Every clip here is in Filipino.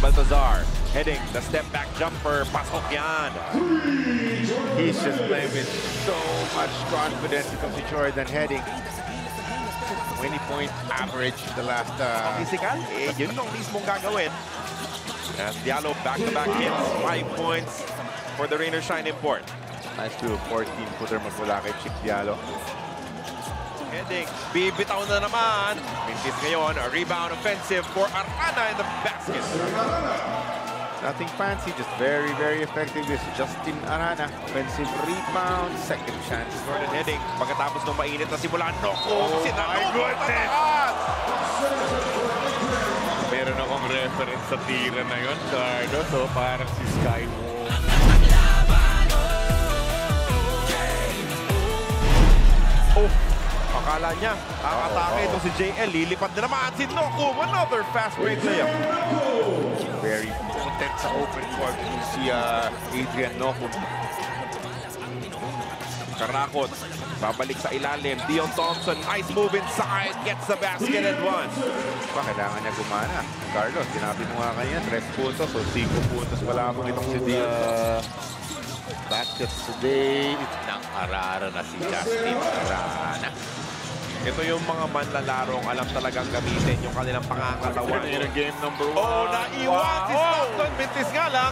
Baltazar heading the step back jumper. Pasok yan. He's just playing with so much confidence because si Jordan heading 20-point average the last Physical, yun yung mismong gagawin. As Diallo back-to-back hits, 5 points for the Rain or Shine import. nice to 14-footer magmula kay Chick Diallo. Heading, bibitaw na naman. Mintis ngayon, a rebound offensive for Arana in the basket. Nothing fancy, just very, very effective. This Justin Arana. Offensive rebound, second chance. Jordan heading, pagkatapos ng mainit na simula, Noko. Oh my goodness! Meron akong reference sa tira na yun, Cardo. So, parang si Skywalk. Oh, akala niya, atake itong si JL. Lilipad na naman si Noko. Another fast break layup. Very potent sa open court. Si Adrian Noko. Karakot, babalik sa ilalim. Dion Thompson, nice move inside. Gets the basket and one. Kailangan niya gumana. Carlos, sinabi mo nga kanina, 3 puntos. So, 5 puntos pala ako itong si Dion. Baskets today ng Arara na si Justin Arana. Ito yung mga manlalarong alam talagang gamitin yung kanilang pangangatawan. Game number 1. Oh, naiwan si Stockton. Mintis nga lang.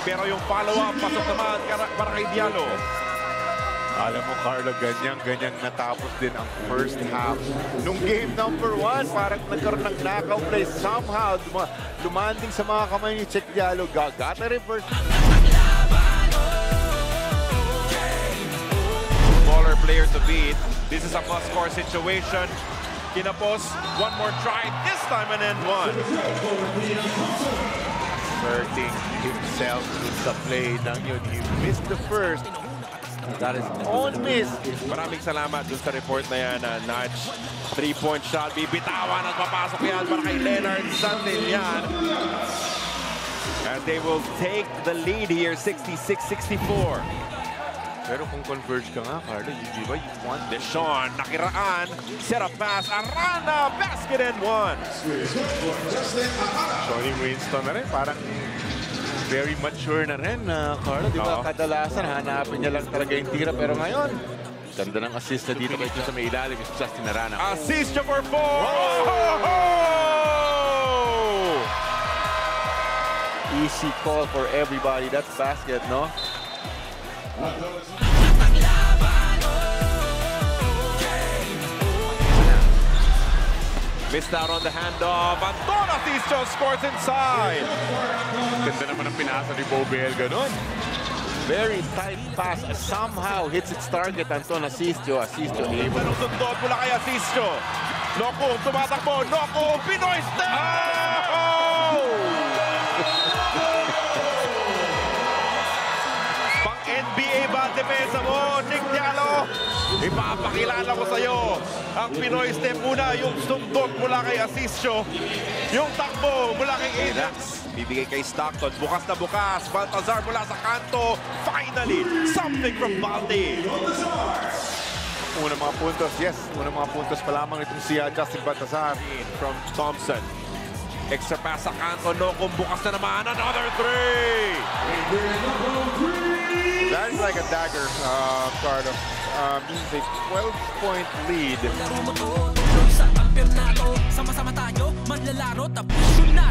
Pero yung follow-up, pasok naman para kay Diallo. Alam mo, Carlo, ganyan natapos din ang first half. Nung game number 1, parang nagkaroon ng knockout play. Somehow, lumanding sa mga kamay ni Chick Diallo. Got a reverse. Smaller player to beat. This is a must-score situation. Kinapos, one more try. This time an end one. Hurting himself with the play. Nang yun, he missed the first. That is own miss. Maraming salamat dun sa report na yan. Nudge, 3-point shot. Bibitawan at papasok yan para kay Leonard Santillan. As they will take the lead here, 66-64. Pero kung converge ka nga, Carlo, di ba you want Deshaun, nakiraan. Set up pass. Arana, basket and one. Shawnee Winston na rin. Parang very mature na rin, Carlo. Di ba kadalasan, hanapin niya lang talaga yung tira. Pero ngayon, ganda ng assist na dito kay sa may ilalim, is Justin Arana. Assist for 4! Easy call for everybody. That's basket, no? Missed out on the handoff. Anton Asisio scores inside. Ganda naman ang pinasa ni Bobel, ganun. Very tight pass. Somehow hits its target. Anton Asisio. Asisio able. Anong sundot mula kay Asisio. Noko, tumatakbo. Noko, Pinoy step! NBA ba ang depensa mo, Nick Diallo? Ipapakilala ko sa'yo ang Pinoy step muna, yung sundot mula kay Asisio, yung takbo mula kay Ajax. Bibigay kay Stockton, bukas na bukas. Baltazar mula sa kanto. Finally, something from Balti. Unang mga puntos, yes. Unang mga puntos pa lamang itong si Justin Baltazar. From Thompson. Extra pass sa kanto, Noko, bukas na naman. Another three! That is like a dagger, Cardo. Means a 12-point lead. Sa kampeonato, sama-sama tayo, manlalaro, tapos yun na.